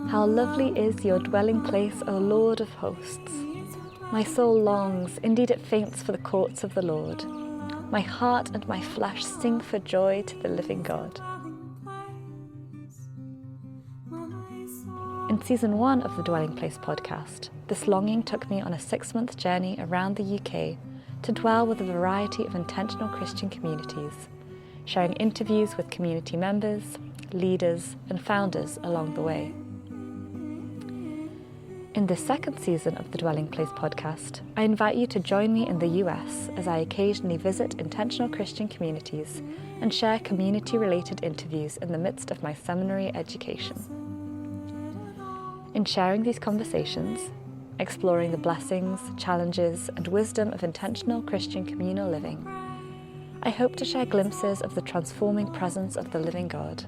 How lovely is your dwelling place, O Lord of hosts. My soul longs, indeed it faints for the courts of the Lord. My heart and my flesh sing for joy to the living God. In season 1 of the Dwelling Place podcast, this longing took me on a 6-month journey around the UK to dwell with a variety of intentional Christian communities, sharing interviews with community members, leaders and founders along the way. In this second season of the Dwelling Place podcast, I invite you to join me in the US as I occasionally visit intentional Christian communities and share community-related interviews in the midst of my seminary education. In sharing these conversations, exploring the blessings, challenges, and wisdom of intentional Christian communal living, I hope to share glimpses of the transforming presence of the living God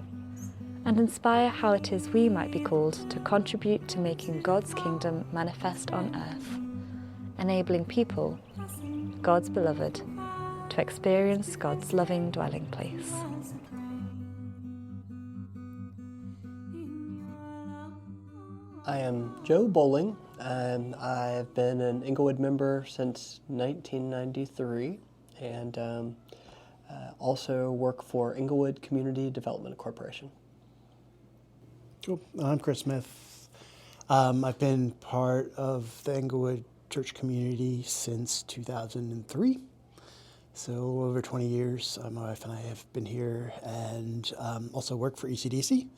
and inspire how it is we might be called to contribute to making God's kingdom manifest on earth, enabling people, God's beloved, to experience God's loving dwelling place. I am Joe Bowling, and I've been an Englewood member since 1993, and also work for Englewood Community Development Corporation. Cool. I'm Chris Smith. I've been part of the Englewood Church community since 2003. So over 20 years, my wife and I have been here and also work for ECDC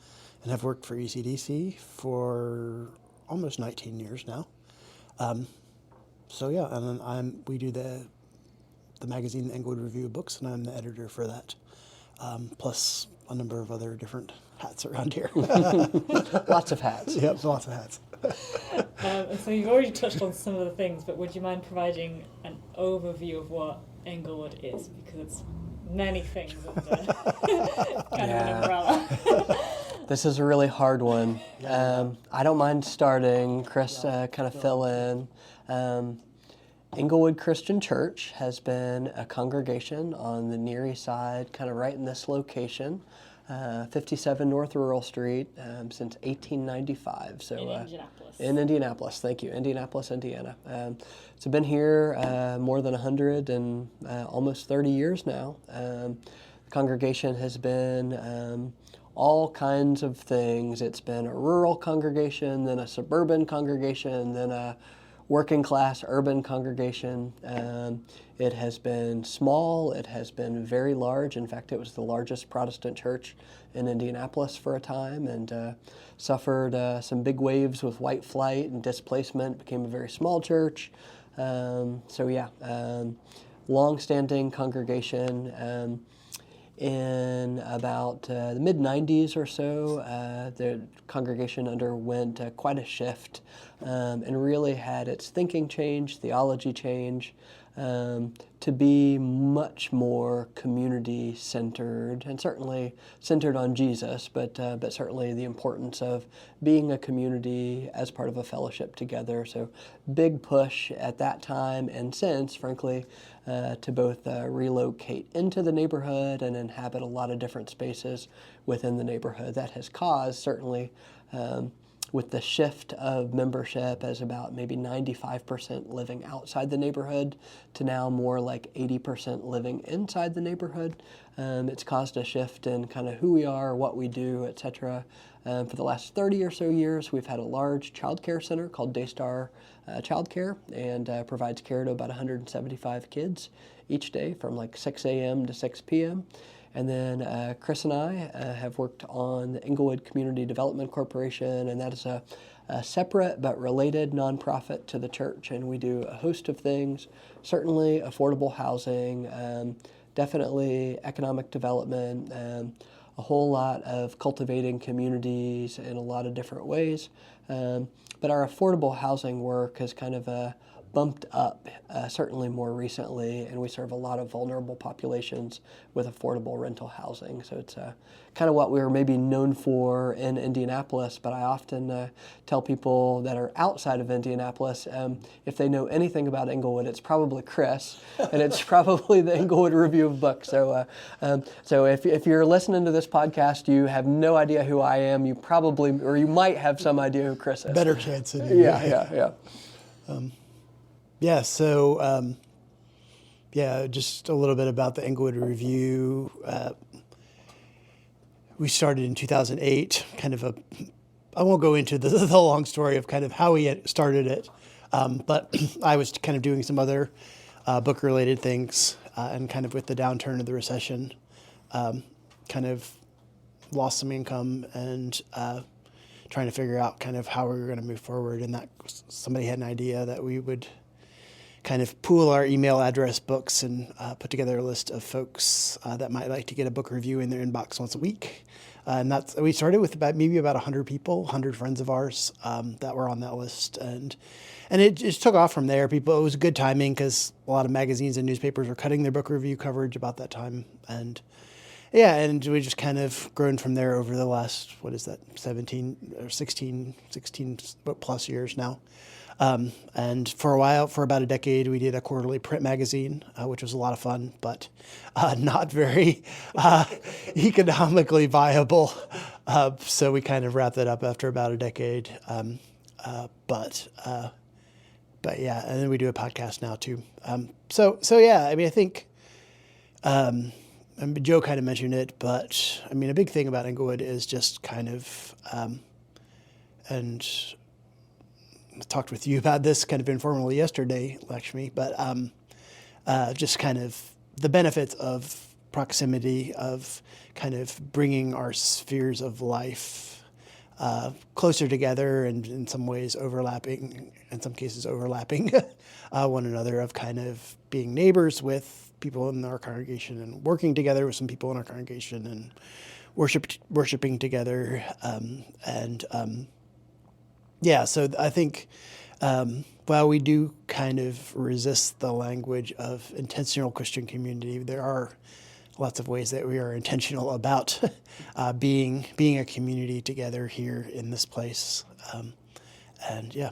and have worked for ECDC for almost 19 years now. So yeah, and we do the magazine, the Englewood Review of Books, and I'm the editor for that, plus a number of other different hats around here. Lots of hats. Yep, lots of hats. And so you've already touched on some of the things, but would you mind providing an overview of what Englewood is? Because it's many things under kind of an umbrella. This is a really hard one. I don't mind starting. Chris, kind of fill in. Englewood Christian Church has been a congregation on the Near Eastside, kind of right in this location, 57 North Rural Street, since 1895. So in Indianapolis. In Indianapolis, thank you, Indianapolis, Indiana. So been here more than 100 and almost 30 years now. The congregation has been all kinds of things. It's been a rural congregation, then a suburban congregation, then a working class urban congregation. It has been small, it has been very large. In fact, it was the largest Protestant church in Indianapolis for a time, and suffered some big waves with white flight and displacement, became a very small church. Long-standing congregation. In about the mid-90s or so, the congregation underwent quite a shift and really had its thinking change, theology change, to be much more community-centered, and certainly centered on Jesus, but certainly the importance of being a community as part of a fellowship together. So big push at that time and since, frankly, to both relocate into the neighborhood and inhabit a lot of different spaces within the neighborhood. That has caused, certainly, with the shift of membership as about maybe 95% living outside the neighborhood to now more like 80% living inside the neighborhood. It's caused a shift in kind of who we are, what we do, etc. For the last 30 or so years, we've had a large child care center called Daystar Child Care, and provides care to about 175 kids each day from like 6 a.m. to 6 p.m. And then Chris and I have worked on the Englewood Community Development Corporation, and that is a separate but related nonprofit to the church. And we do a host of things, certainly affordable housing, definitely economic development, a whole lot of cultivating communities in a lot of different ways. But our affordable housing work has kind of bumped up, certainly more recently, and we serve a lot of vulnerable populations with affordable rental housing. So it's kind of what we were maybe known for in Indianapolis, but I often tell people that are outside of Indianapolis, if they know anything about Englewood, it's probably Chris, and it's probably the Englewood Review of Books. So if you're listening to this podcast, you have no idea who I am, you probably, or you might have some idea who Chris is. Better chance anyway. Yeah. Just a little bit about the Englewood Review. We started in 2008, I won't go into the long story of kind of how we started it, but I was kind of doing some other book-related things, and kind of with the downturn of the recession, kind of lost some income and trying to figure out kind of how we were going to move forward. And that somebody had an idea that we would kind of pool our email address books and put together a list of folks that might like to get a book review in their inbox once a week. And we started with about 100 people, 100 friends of ours that were on that list. And it just took off from there. It was good timing because a lot of magazines and newspapers were cutting their book review coverage about that time. And we just kind of grown from there over the last, 17 or 16 plus years now. And for a while, for about a decade, we did a quarterly print magazine, which was a lot of fun, but not very economically viable. So we kind of wrapped it up after about a decade. But yeah, and then we do a podcast now too. I think Joe kind of mentioned it, but a big thing about Englewood is just kind of, and I talked with you about this kind of informally yesterday, Lakshmi, but just kind of the benefits of proximity, of kind of bringing our spheres of life closer together, and in some ways overlapping one another, of kind of being neighbors with people in our congregation and working together with some people in our congregation and worshiping together. So I think while we do kind of resist the language of intentional Christian community, there are lots of ways that we are intentional about being a community together here in this place. And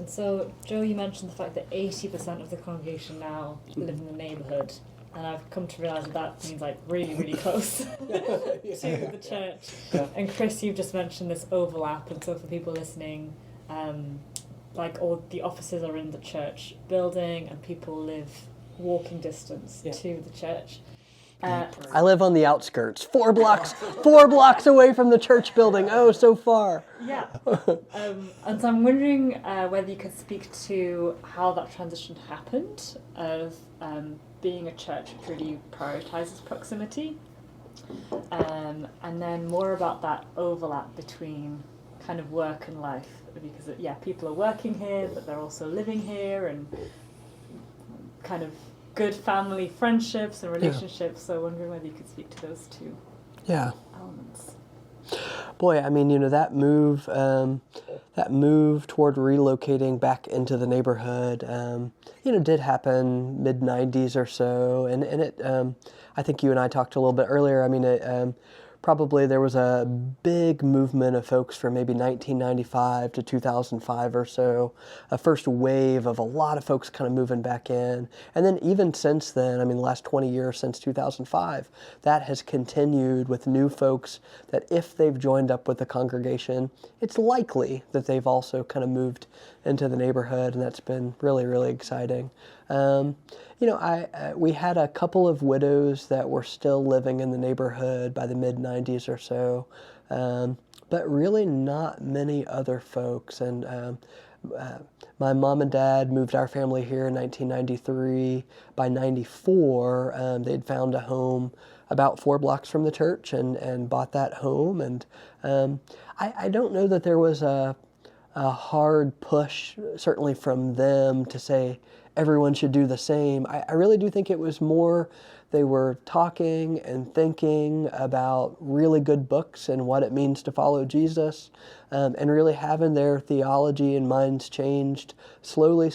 so, Joe, you mentioned the fact that 80% of the congregation now live in the neighbourhood. And I've come to realise that means like really, really close to the church. Yeah. And Chris, you've just mentioned this overlap, and so for people listening, all the offices are in the church building, and people live walking distance to the church. I live on the outskirts, 4 blocks away from the church building. Oh, so far. Yeah. And so I'm wondering whether you could speak to how that transition happened of being a church which really prioritizes proximity, and then more about that overlap between kind of work and life, because people are working here, but they're also living here, and kind of good family friendships and relationships. So wondering whether you could speak to those two elements. Boy, that move toward relocating back into the neighborhood, did happen mid-90s or so, and it, I think you and I talked a little bit earlier. Probably there was a big movement of folks from maybe 1995 to 2005 or so, a first wave of a lot of folks kind of moving back in. And then even since then, the last 20 years since 2005, that has continued with new folks that if they've joined up with the congregation, it's likely that they've also kind of moved into the neighborhood, and that's been really, really exciting. We had a couple of widows that were still living in the neighborhood by the mid-90s or so, but really not many other folks. And my mom and dad moved our family here in 1993. By 94, they'd found a home about 4 blocks from the church and bought that home. And I don't know that there was a hard push, certainly from them, to say everyone should do the same. I really do think it was more They were talking and thinking about really good books and what it means to follow Jesus, and really having their theology and minds changed slowly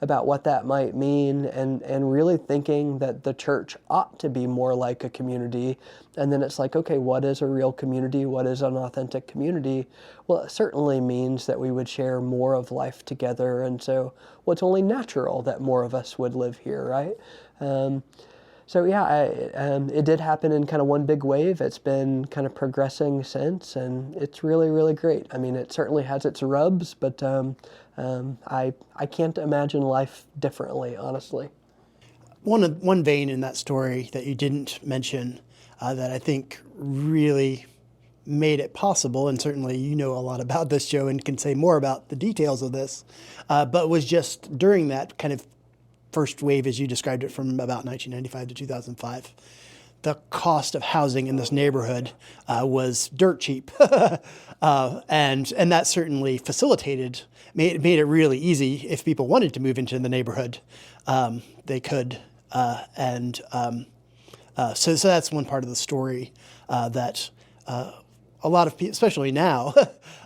about what that might mean, and really thinking that the church ought to be more like a community. And then it's like, okay, what is a real community? What is an authentic community? Well, it certainly means that we would share more of life together, and so it's only natural that more of us would live here, right? So yeah, it did happen in kind of one big wave. It's been kind of progressing since, and it's really, really great. I mean, it certainly has its rubs, but I can't imagine life differently, honestly. One vein in that story that you didn't mention that I think really made it possible, and certainly you know a lot about this, Joe, and can say more about the details of this, but was just during that kind of first wave, as you described it, from about 1995 to 2005, the cost of housing in this neighborhood was dirt cheap, and that certainly made it really easy if people wanted to move into the neighborhood, they could, so that's one part of the story that a lot of people, especially now,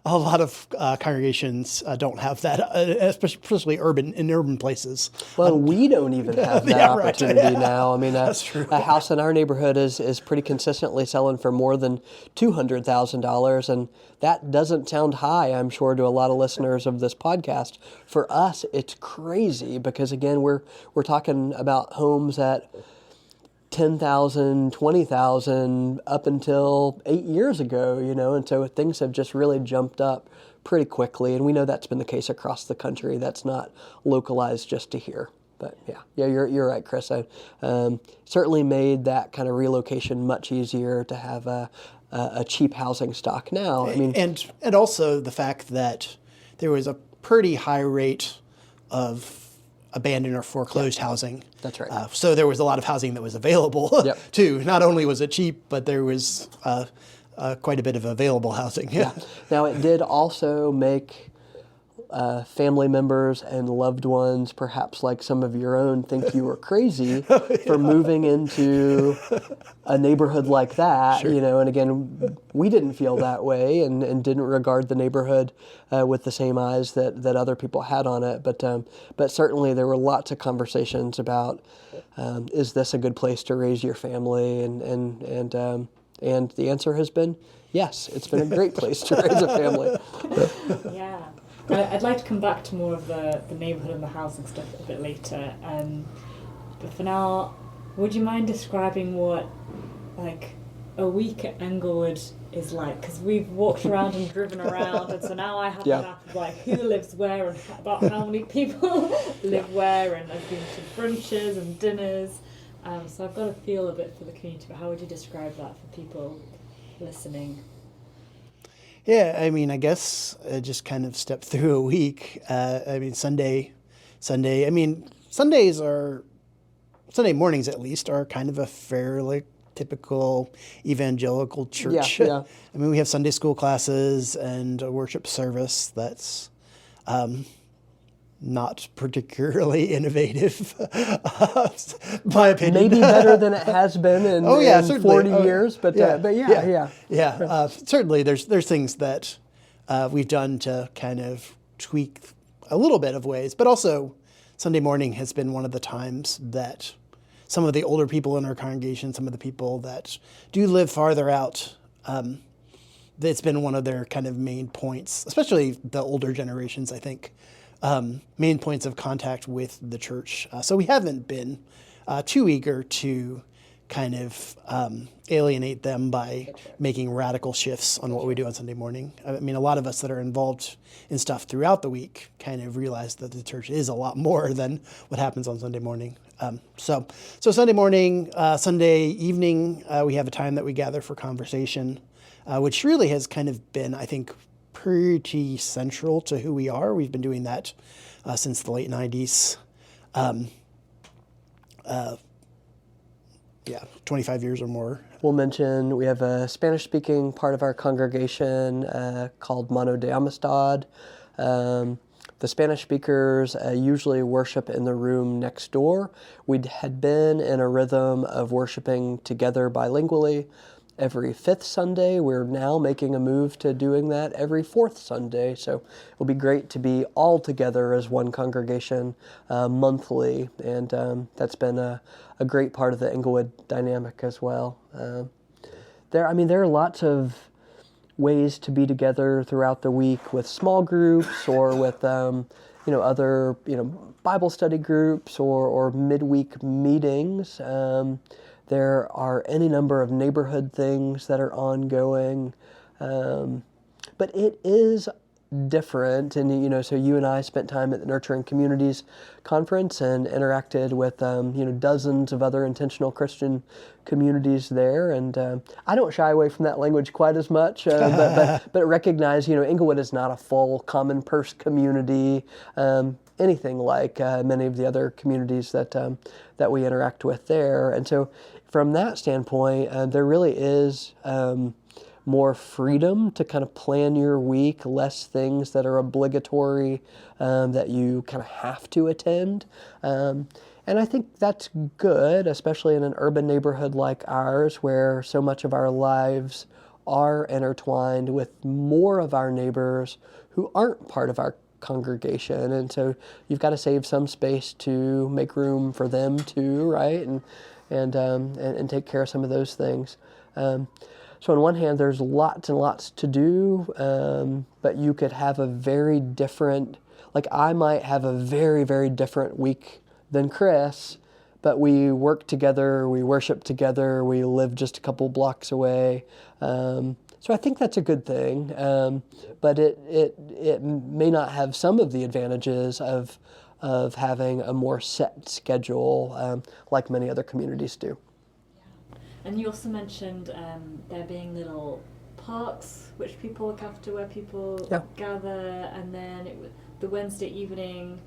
a lot of congregations don't have that, especially in urban places. Well, we don't even have that opportunity now. I mean, That's true. A house in our neighborhood is pretty consistently selling for more than $200,000, and that doesn't sound high, I'm sure, to a lot of listeners of this podcast. For us, it's crazy because, again, we're talking about homes at $10,000, $20,000 up until 8 years ago, and so things have just really jumped up pretty quickly, and we know that's been the case across the country. That's not localized just to here. But yeah, you're right, Chris. I certainly made that kind of relocation much easier to have a cheap housing stock now. I mean, and also the fact that there was a pretty high rate of abandoned or foreclosed housing. That's right. So there was a lot of housing that was available too. Not only was it cheap, but there was quite a bit of available housing. Yeah. Now it did also make family members and loved ones, perhaps like some of your own, think you were crazy for moving into a neighborhood like that, and again, we didn't feel that way and didn't regard the neighborhood with the same eyes that other people had on it, but certainly there were lots of conversations about, is this a good place to raise your family, and the answer has been yes, it's been a great place to raise a family. Yeah. I'd like to come back to more of the neighbourhood and the housing stuff a bit later. But for now, would you mind describing what a week at Englewood is like? Because we've walked around and driven around, and so now I have a map of who lives where and about how many people live where, and I've been to brunches and dinners. So I've got a feel a bit for the community. But how would you describe that for people listening? Yeah, I mean, I guess just kind of step through a week. Sunday mornings at least are kind of a fairly typical evangelical church. Yeah. I mean, we have Sunday school classes and a worship service that's not particularly innovative, my opinion. Maybe better than it has been in 40 years, but yeah. Certainly, there's things that we've done to kind of tweak a little bit of ways, but also Sunday morning has been one of the times that some of the older people in our congregation, some of the people that do live farther out, it's been one of their kind of main points, especially the older generations, I think. Main points of contact with the church. So we haven't been too eager to kind of alienate them by making radical shifts on what we do on Sunday morning. I mean, a lot of us that are involved in stuff throughout the week kind of realize that the church is a lot more than what happens on Sunday morning. So Sunday morning, Sunday evening, we have a time that we gather for conversation, which really has kind of been, I think, pretty central to who we are. We've been doing that since the late 90s. 25 years or more. We'll mention we have a Spanish-speaking part of our congregation called Mano de Amistad. The Spanish speakers usually worship in the room next door. We had been in a rhythm of worshiping together bilingually every fifth Sunday. We're now making a move to doing that every fourth Sunday. So it'll be great to be all together as one congregation monthly. And that's been a great part of the Englewood dynamic as well. There are lots of ways to be together throughout the week with small groups or with other Bible study groups or midweek meetings. There are any number of neighborhood things that are ongoing, but it is different. And so you and I spent time at the Nurturing Communities Conference and interacted with dozens of other intentional Christian communities there. And I don't shy away from that language quite as much, but recognize Englewood is not a full common purse community, anything like many of the other communities that we interact with there. And so from that standpoint, there really is more freedom to kind of plan your week, less things that are obligatory that you kind of have to attend. And I think that's good, especially in an urban neighborhood like ours, where so much of our lives are intertwined with more of our neighbors who aren't part of our congregation. And so you've got to save some space to make room for them too, right? And take care of some of those things. So on one hand, there's lots and lots to do, but you could have a very different, like I might have a very, very different week than Chris, but we work together, we worship together, we live just a couple blocks away. So I think that's a good thing, but it may not have some of the advantages of having a more set schedule like many other communities do. And you also mentioned there being little parks which people look after, where people gather, and then the Wednesday evening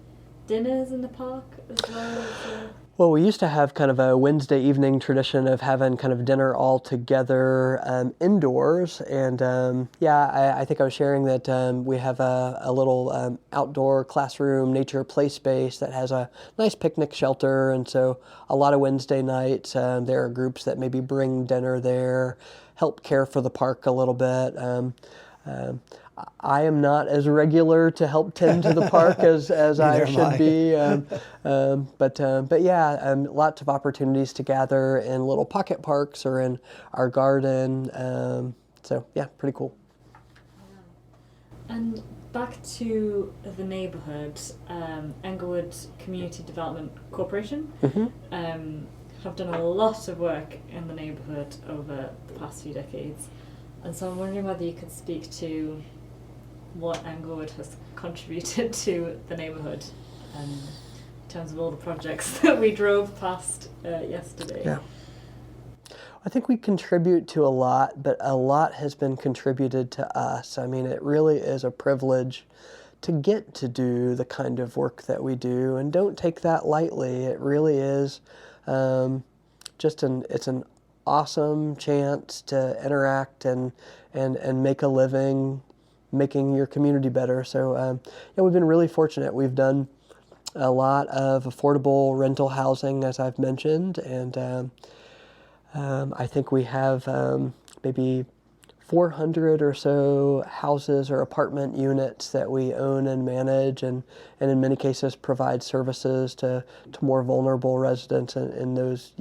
dinners in the park as well. Well, we used to have kind of a Wednesday evening tradition of having kind of dinner all together indoors. And I think I was sharing that we have a little outdoor classroom nature play space that has a nice picnic shelter. And so a lot of Wednesday nights, there are groups that maybe bring dinner there, help care for the park a little bit. I am not as regular to help tend to the park as I should be, but lots of opportunities to gather in little pocket parks or in our garden. Pretty cool. And back to the neighbourhood, Englewood Community Development Corporation have done a lot of work in the neighbourhood over the past few decades. And so I'm wondering whether you could speak to what Englewood has contributed to the neighbourhood in terms of all the projects that we drove past yesterday. Yeah. I think we contribute to a lot, but a lot has been contributed to us. I mean, it really is a privilege to get to do the kind of work that we do, and don't take that lightly. It really is it's an awesome chance to interact and make a living making your community better. So we've been really fortunate. We've done a lot of affordable rental housing, as I've mentioned, and I think we have maybe 400 or so houses or apartment units that we own and manage, and in many cases provide services to more vulnerable residents in those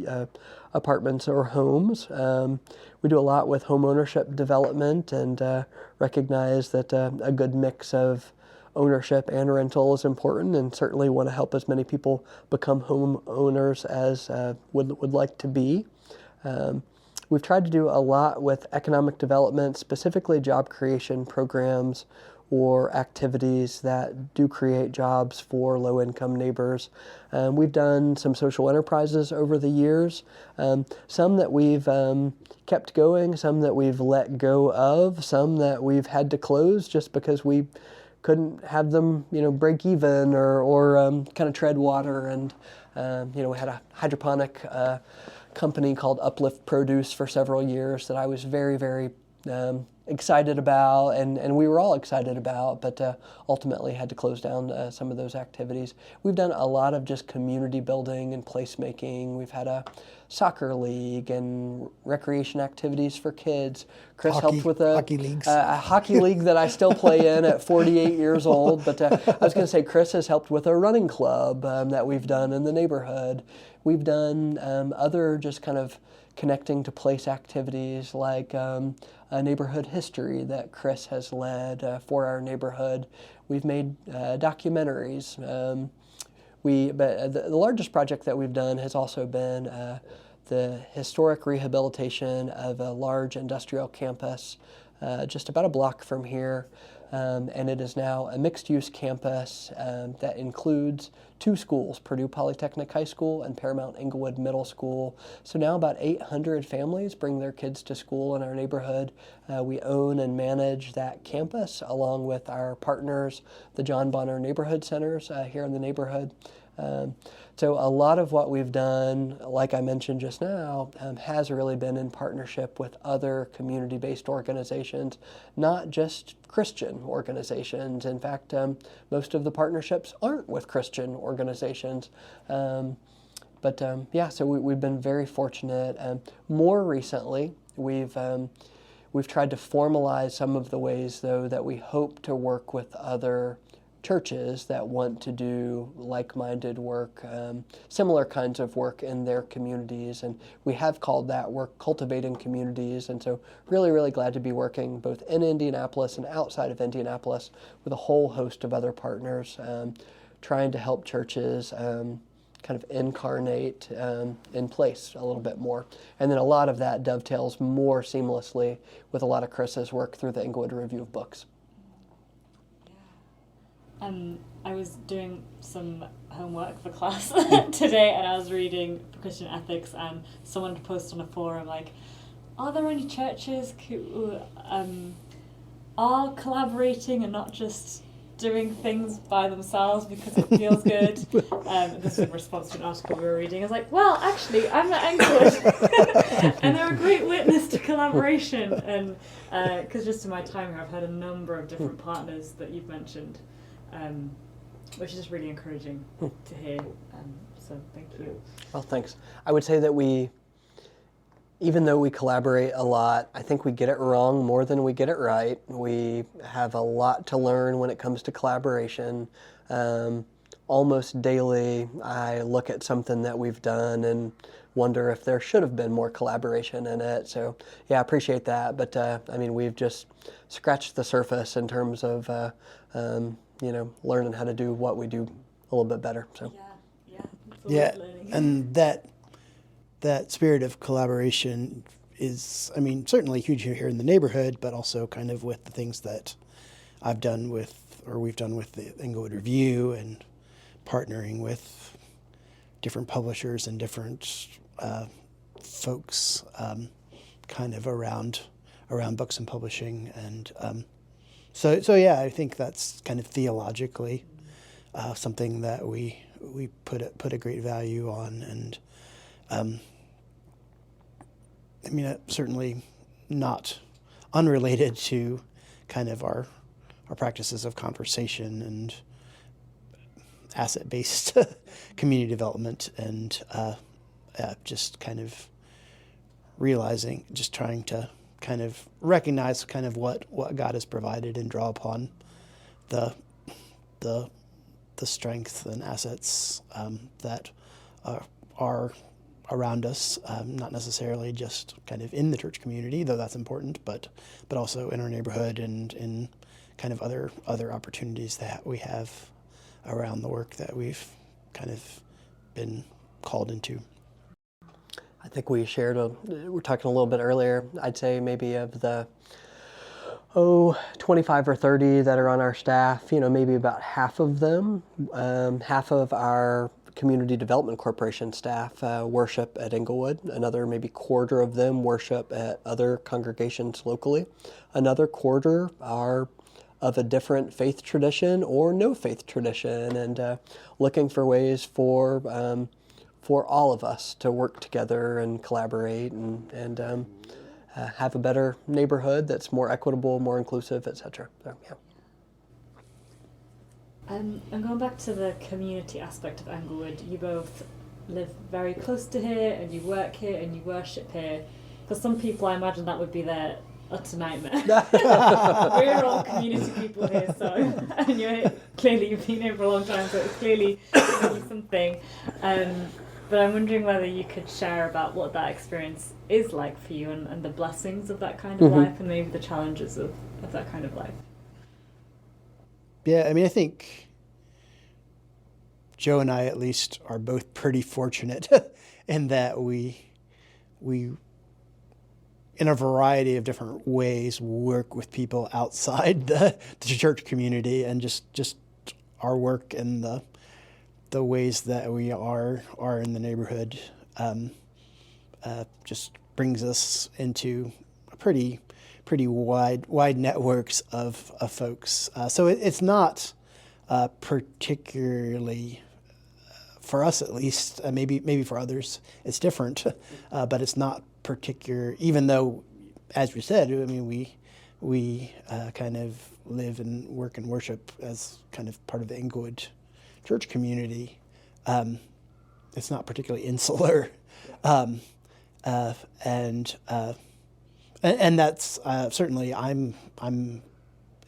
apartments or homes. We do a lot with home ownership development and recognize that a good mix of ownership and rental is important, and certainly want to help as many people become home owners as would like to be. We've tried to do a lot with economic development, specifically job creation programs or activities that do create jobs for low-income neighbors. We've done some social enterprises over the years, some that we've kept going, some that we've let go of, some that we've had to close just because we couldn't have them, break even or kind of tread water. And we had a hydroponic company called Uplift Produce for several years that I was very, very excited about, and we were all excited about, but ultimately had to close down some of those activities. We've done a lot of just community building and placemaking. We've had a soccer league and recreation activities for kids. Chris helped with a hockey league that I still play in at 48 years old. But I was going to say, Chris has helped with a running club that we've done in the neighborhood. We've done other just kind of connecting to place activities like a neighborhood history that Chris has led for our neighborhood. We've made documentaries. But the largest project that we've done has also been the historic rehabilitation of a large industrial campus just about a block from here. And it is now a mixed-use campus that includes two schools, Purdue Polytechnic High School and Paramount Englewood Middle School. So now about 800 families bring their kids to school in our neighborhood. We own and manage that campus along with our partners, the John Bonner Neighborhood Centers here in the neighborhood. So a lot of what we've done, like I mentioned just now, has really been in partnership with other community-based organizations, not just Christian organizations. In fact, most of the partnerships aren't with Christian organizations. So we've been very fortunate. More recently, we've tried to formalize some of the ways, though, that we hope to work with other churches that want to do like-minded work, similar kinds of work in their communities. And we have called that work cultivating communities. And so really, really glad to be working both in Indianapolis and outside of Indianapolis with a whole host of other partners, trying to help churches kind of incarnate in place a little bit more. And then a lot of that dovetails more seamlessly with a lot of Chris's work through the Englewood Review of Books. I was doing some homework for class today, and I was reading Christian ethics, and someone posted on a forum like, are there any churches who are collaborating and not just doing things by themselves because it feels good? This was in response to an article we were reading. I was like, well, actually, I'm at Englewood, and they're a great witness to collaboration. And because just in my time here, I've had a number of different partners that you've mentioned, which is just really encouraging to hear. So thank you. Well, thanks. I would say that even though we collaborate a lot, I think we get it wrong more than we get it right. We have a lot to learn when it comes to collaboration. Almost daily, I look at something that we've done and wonder if there should have been more collaboration in it. So, yeah, I appreciate that. But, we've just scratched the surface in terms of, learning how to do what we do a little bit better. So. Yeah, and that spirit of collaboration is, certainly huge here in the neighborhood, but also kind of with the things that we've done with the Englewood Review and partnering with different publishers and different folks kind of around books and publishing. And so yeah, I think that's kind of theologically something that we put a great value on. And certainly not unrelated to kind of our practices of conversation and asset-based community development, and just kind of trying to kind of recognize kind of what God has provided and draw upon the strength and assets that are around us, not necessarily just kind of in the church community, though that's important, but also in our neighborhood and in kind of other opportunities that we have around the work that we've kind of been called into. I think we were talking a little bit earlier, I'd say maybe of the 25 or 30 that are on our staff, maybe about half of them, half of our Community Development Corporation staff worship at Englewood. Another maybe quarter of them worship at other congregations locally. Another quarter are of a different faith tradition or no faith tradition, and looking for ways for all of us to work together and collaborate and have a better neighborhood that's more equitable, more inclusive, etc. So, yeah. And going back to the community aspect of Englewood, you both live very close to here, and you work here, and you worship here. For some people, I imagine that would be their utter nightmare. We're all community people here, so and you've been here for a long time, so it's clearly something. But I'm wondering whether you could share about what that experience is like for you, and the blessings of that kind of life, and maybe the challenges of that kind of life. Yeah, I mean, I think Joe and I, at least, are both pretty fortunate in that we, in a variety of different ways, work with people outside the church community, and just our work and the ways that we are in the neighborhood just brings us into a pretty wide networks of folks. So it's not particularly, for us at least, maybe for others it's different, but it's not particular, even though, as we said, I mean, we kind of live and work and worship as kind of part of the Englewood Church community. It's not particularly insular. And that's certainly I'm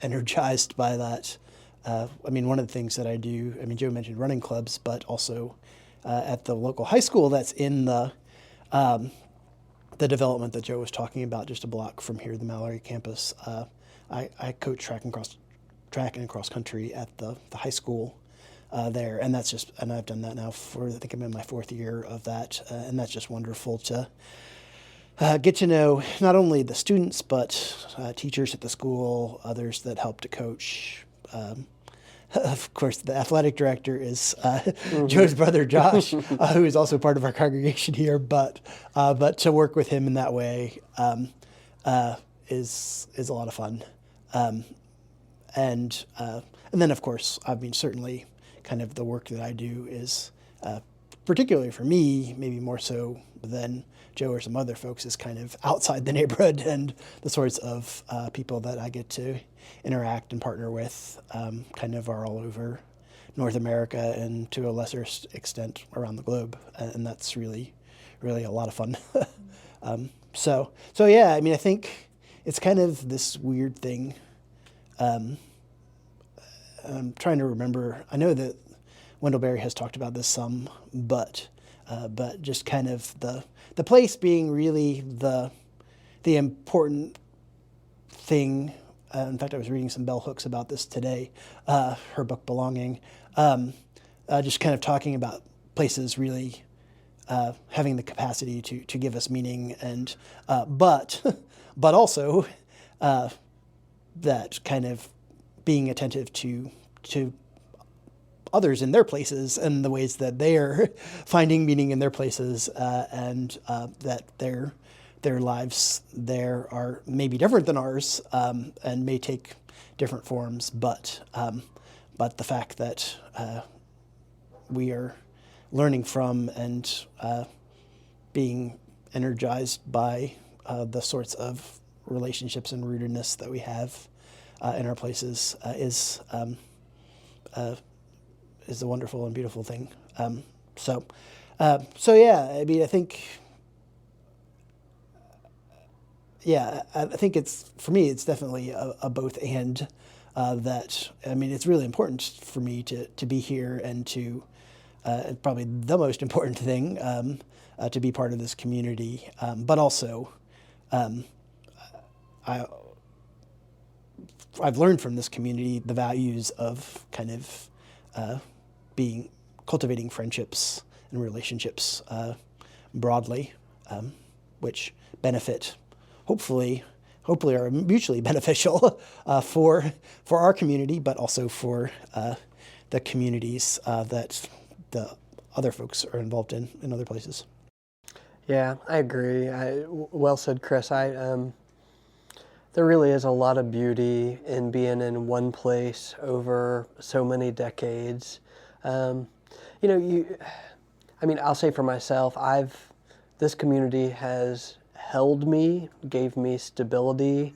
energized by that. I mean, one of the things that I do, I mean, Joe mentioned running clubs, but also at the local high school that's in the development that Joe was talking about, just a block from here, the Mallory campus. I coach track and cross country at the high school there, and I've done that now I think I'm in my 4th year of that, and that's just wonderful to get to know not only the students, but teachers at the school, others that help to coach. Of course, the athletic director is Joe's brother, Josh, who is also part of our congregation here. But to work with him in that way is a lot of fun. And then, of course, I mean, certainly kind of the work that I do is, particularly for me, maybe more so than Joe or some other folks, is kind of outside the neighborhood, and the sorts of people that I get to interact and partner with kind of are all over North America and to a lesser extent around the globe. And that's really, really a lot of fun. So yeah, I mean, I think it's kind of this weird thing. I'm trying to remember, I know that Wendell Berry has talked about this some, but just kind of the place being really the important thing. In fact, I was reading some bell hooks about this today, her book Belonging, just kind of talking about places really having the capacity to give us meaning, and but also that kind of being attentive to others in their places and the ways that they're finding meaning in their places, and that their lives there are maybe different than ours, and may take different forms, but the fact that we are learning from and being energized by the sorts of relationships and rootedness that we have in our places is a wonderful and beautiful thing. So yeah, I mean, I think. Yeah, I think for me, it's definitely a both and, that, I mean, it's really important for me to be here and to, probably the most important thing, to be part of this community. But also, I've learned from this community the values of kind of cultivating friendships and relationships broadly, which benefit, hopefully are mutually beneficial for our community, but also for the communities that the other folks are involved in other places. Yeah, I agree. Well said, Chris. There really is a lot of beauty in being in one place over so many decades. I'll say for myself, this community has held me, gave me stability,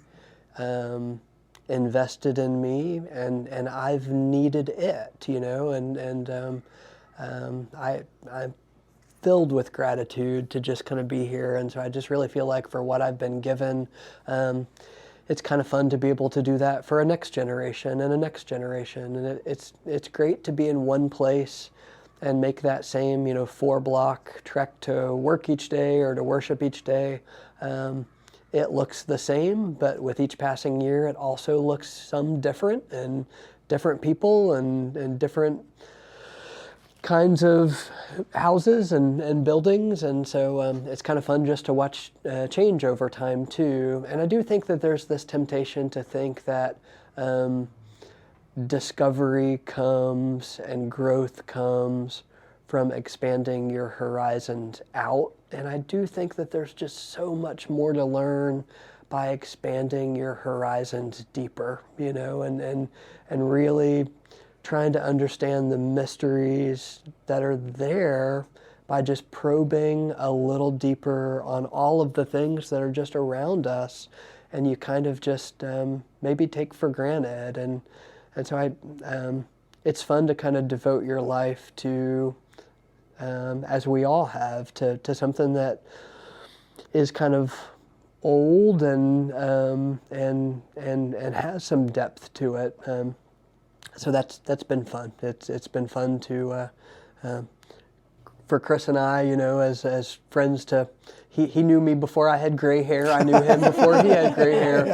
invested in me, and I've needed it, I'm filled with gratitude to just kind of be here. And so I just really feel like for what I've been given, it's kind of fun to be able to do that for a next generation and a next generation. And it's great to be in one place and make that same, 4-block trek to work each day or to worship each day. It looks the same, but with each passing year, it also looks some different, and different people and different kinds of houses and buildings. And so it's kind of fun just to watch change over time too. And I do think that there's this temptation to think that discovery comes and growth comes from expanding your horizons out. And I do think that there's just so much more to learn by expanding your horizons deeper, and really trying to understand the mysteries that are there by just probing a little deeper on all of the things that are just around us, and you kind of just maybe take for granted. And so it's fun to kind of devote your life to, as we all have, to something that is kind of old and has some depth to it. So that's been fun. It's been fun to for Chris and I, as friends. He knew me before I had gray hair. I knew him before he had gray hair,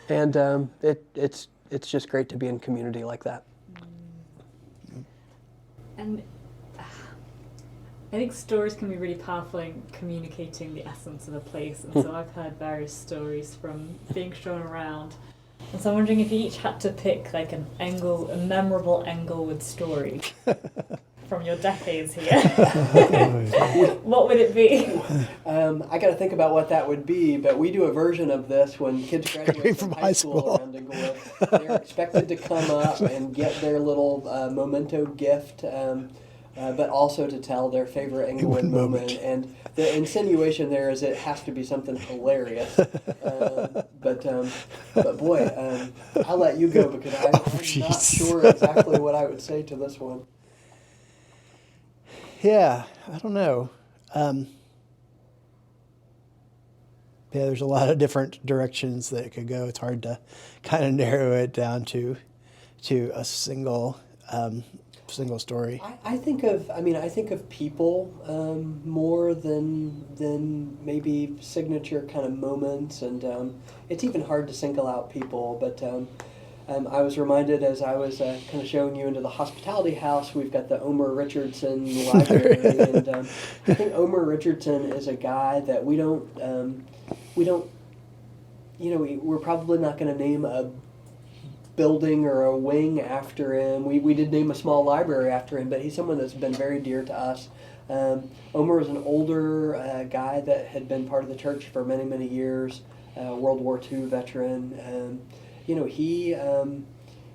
and it's just great to be in community like that. And I think stories can be really powerful in communicating the essence of a place. And so I've heard various stories from being shown around. And so I'm wondering if you each had to pick like a memorable Englewood story from your decades here. What would it be? I got to think about what that would be, but we do a version of this when kids graduate from high school around Englewood. They're expected to come up and get their little memento gift, but also to tell their favorite Englewood moment. And the insinuation there is it has to be something hilarious. But boy, I'll let you go because I'm not sure exactly what I would say to this one. Yeah, I don't know. There's a lot of different directions that it could go. It's hard to kind of narrow it down to a single story. I think of people more than maybe signature kind of moments, and it's even hard to single out people. But I was reminded as I was kind of showing you into the hospitality house, we've got the Omer Richardson library, and I think Omer Richardson is a guy that we don't, we're probably not going to name a building or a wing after him. We did name a small library after him, but he's someone that's been very dear to us. Omer was an older guy that had been part of the church for many, many years, World War II veteran.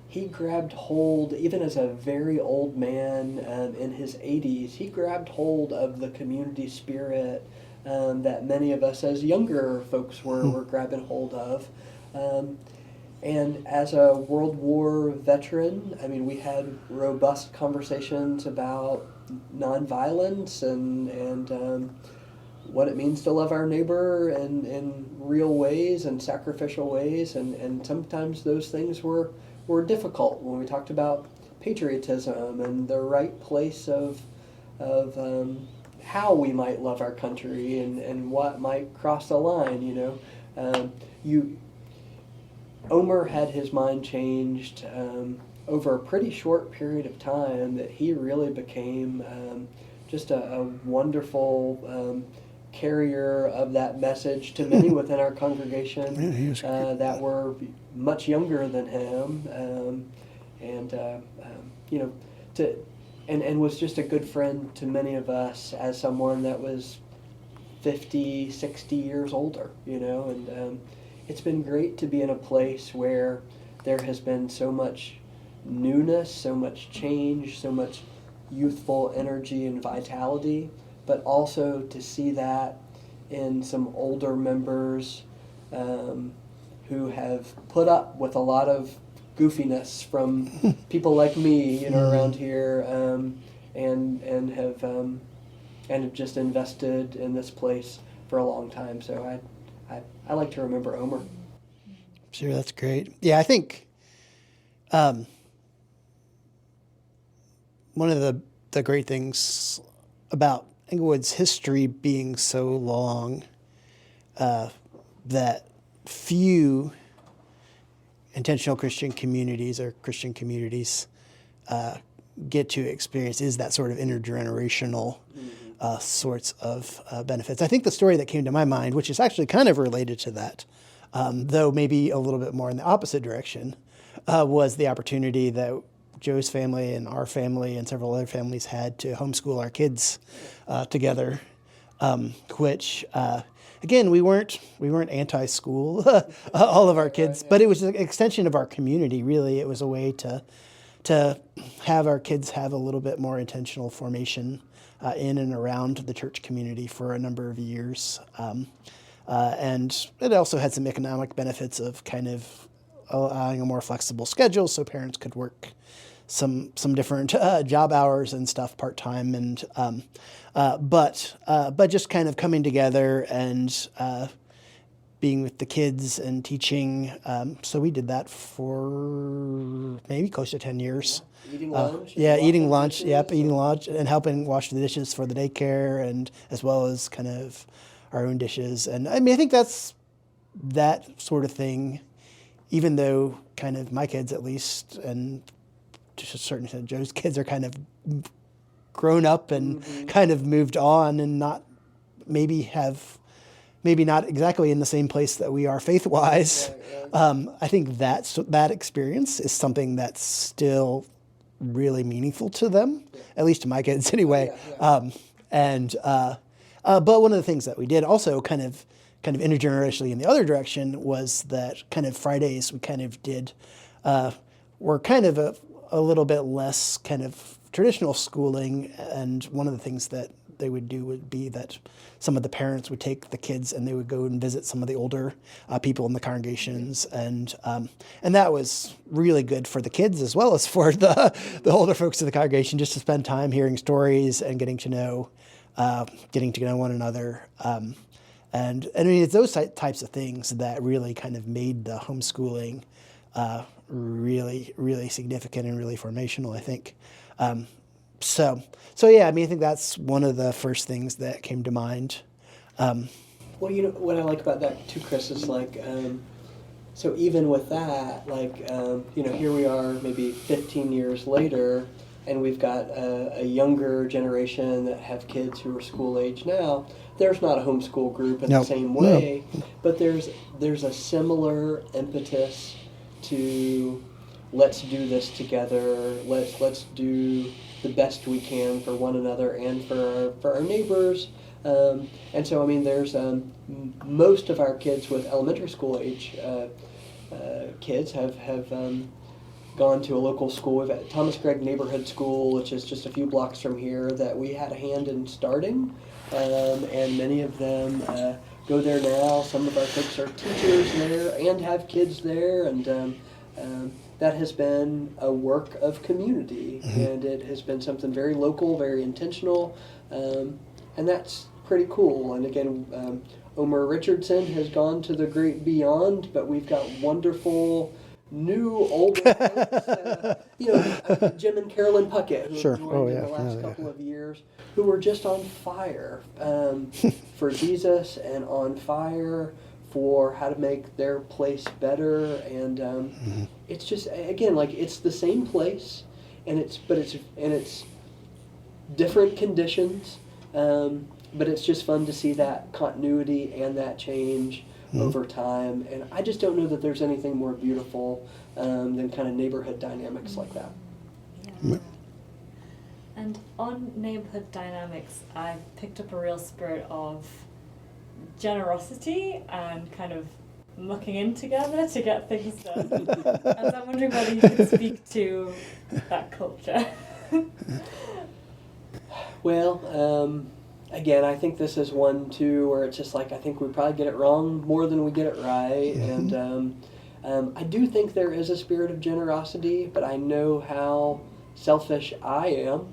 He grabbed hold, even as a very old man in his 80s, he grabbed hold of the community spirit that many of us as younger folks were grabbing hold of. And as a World War veteran, we had robust conversations about nonviolence and what it means to love our neighbor in real ways and sacrificial ways. And sometimes those things were difficult when we talked about patriotism and the right place of how we might love our country and what might cross the line, Omer had his mind changed over a pretty short period of time that he really became just a wonderful carrier of that message to many within our congregation that were much younger than him, and was just a good friend to many of us as someone that was 50, 60 years older, and it's been great to be in a place where there has been so much newness, so much change, so much youthful energy and vitality, but also to see that in some older members who have put up with a lot of goofiness from people like me, around here, and have just invested in this place for a long time. So I like to remember Omer. Sure, that's great. Yeah, I think one of the great things about Englewood's history being so long, that few intentional Christian communities or Christian communities get to experience is that sort of intergenerational sorts of benefits. I think the story that came to my mind, which is actually kind of related to that, though maybe a little bit more in the opposite direction, was the opportunity that Joe's family and our family and several other families had to homeschool our kids together, which again, we weren't anti-school, all of our kids, but it was an extension of our community. Really, it was a way to have our kids have a little bit more intentional formation in and around the church community for a number of years, and it also had some economic benefits of kind of allowing a more flexible schedule so parents could work some different job hours and stuff part-time, and but just kind of coming together and being with the kids and teaching. So we did that for maybe close to 10 years. Eating lunch. Eating lunch. Yep, eating lunch and helping wash the dishes for the daycare, and as well as kind of our own dishes. And I mean, I think that's that sort of thing, even though kind of my kids at least, and to a certain extent Joe's kids, are kind of grown up and kind of moved on and not maybe not exactly in the same place that we are faith-wise. I think that experience is something that's still really meaningful to them, at least to my kids anyway. But one of the things that we did also kind of intergenerationally in the other direction was that kind of Fridays we kind of did, were kind of a little bit less kind of traditional schooling, and one of the things that they would do would be that some of the parents would take the kids and they would go and visit some of the older people in the congregations, and that was really good for the kids as well as for the older folks in the congregation, just to spend time hearing stories and getting to know one another. And I mean, it's those types of things that really kind of made the homeschooling really, really significant and really formational, I think. So yeah, I mean, I think that's one of the first things that came to mind. Well, what I like about that too, Chris, is like, so even with that, like, here we are maybe 15 years later, and we've got a younger generation that have kids who are school age now. There's not a homeschool group in the same way, but there's a similar impetus to let's do this together. Let's do the best we can for one another and for our neighbors. And so, I mean, there's most of our kids with elementary school age kids have gone to a local school. We've got Thomas Gregg Neighborhood School, which is just a few blocks from here, that we had a hand in starting, and many of them go there now. Some of our folks are teachers there and have kids there, and that has been a work of community, and it has been something very local, very intentional, and that's pretty cool. And again, Omer Richardson has gone to the great beyond, but we've got wonderful new older folks, Jim and Carolyn Puckett, who have joined in the last couple of years, who were just on fire for Jesus and on fire for how to make their place better. And it's just, again, like, it's the same place, and it's different conditions, but it's just fun to see that continuity and that change over time. And I just don't know that there's anything more beautiful than kind of neighborhood dynamics like that. Yeah. And on neighborhood dynamics, I've picked up a real spirit of generosity and kind of mucking in together to get things done. And I'm wondering whether you could speak to that culture. Well, again, I think this is one too where it's just like I think we probably get it wrong more than we get it right, and I do think there is a spirit of generosity, but I know how selfish I am.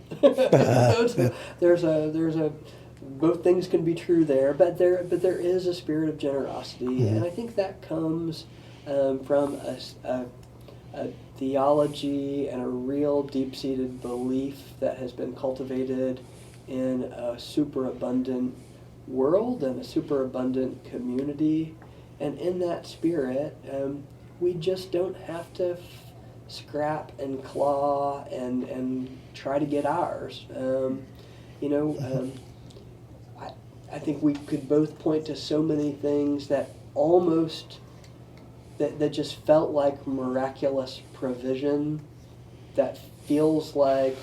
there's a both things can be true there, but there is a spirit of generosity, and I think that comes from a theology and a real deep-seated belief that has been cultivated in a superabundant world and a superabundant community, and in that spirit, we just don't have to scrap and claw and try to get ours. I think we could both point to so many things that almost that just felt like miraculous provision, that feels like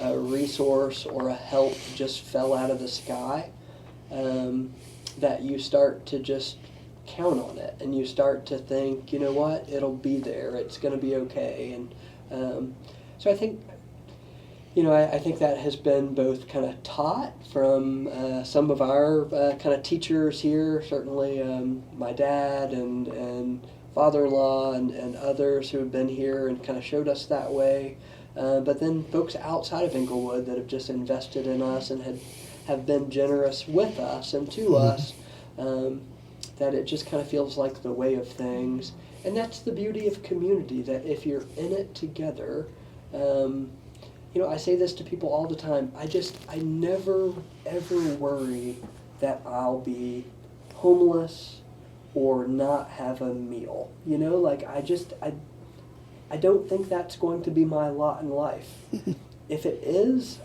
a resource or a help just fell out of the sky, that you start to just count on it and you start to think, you know what, it'll be there, it's going to be okay. And so I think, I think that has been both kind of taught from some of our kind of teachers here, certainly my dad and father-in-law and others who have been here and kind of showed us that way. But then folks outside of Englewood that have just invested in us and have been generous with us and to us, that it just kind of feels like the way of things. And that's the beauty of community, that if you're in it together, I say this to people all the time, I never ever worry that I'll be homeless or not have a meal. I don't think that's going to be my lot in life. If it is,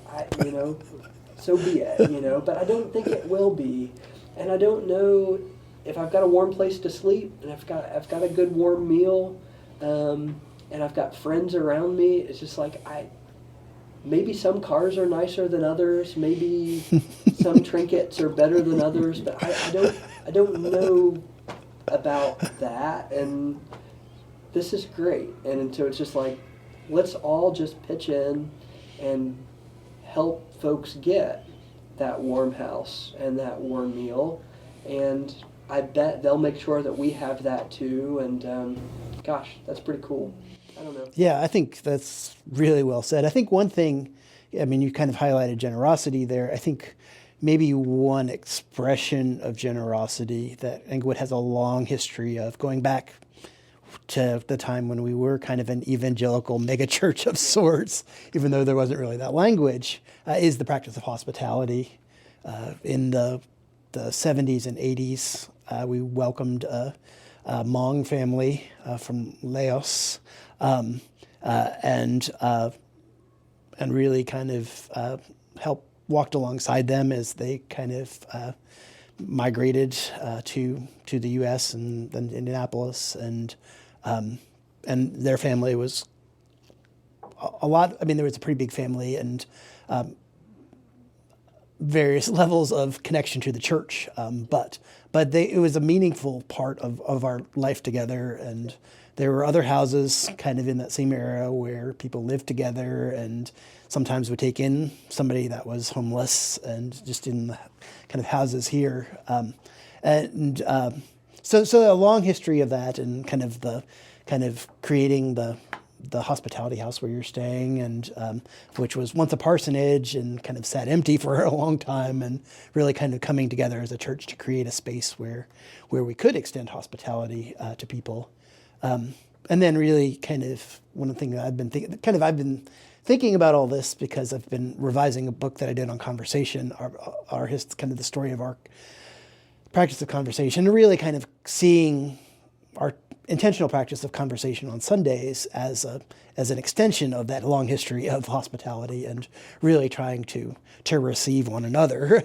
so be it, but I don't think it will be. And I don't know if I've got a warm place to sleep and I've got a good warm meal, and I've got friends around me. It's just like maybe some cars are nicer than others, maybe some trinkets are better than others, but I don't know about that, and this is great. And so it's just like, let's all just pitch in and help folks get that warm house and that warm meal, and I bet they'll make sure that we have that too, and gosh, that's pretty cool. I don't know. Yeah, I think that's really well said. I think one thing, you kind of highlighted generosity there. I think maybe one expression of generosity that Englewood has a long history of, going back to the time when we were kind of an evangelical megachurch of sorts, even though there wasn't really that language, is the practice of hospitality. In the 70s and 80s, we welcomed a Hmong family from Laos, and really kind of walked alongside them as they kind of migrated to the U.S. and then Indianapolis, and their family was a lot. There was a pretty big family and various levels of connection to the church, but it was a meaningful part of our life together. And there were other houses kind of in that same area where people lived together, and sometimes would take in somebody that was homeless, and just in the kind of houses here. So a long history of that, and kind of creating the hospitality house where you're staying, and which was once a parsonage and kind of sat empty for a long time, and really kind of coming together as a church to create a space where we could extend hospitality to people. And then really kind of one of the things that I've been thinking about all this because I've been revising a book that I did on conversation, kind of the story of our practice of conversation, and really kind of seeing our intentional practice of conversation on Sundays as an extension of that long history of hospitality, and really trying to receive one another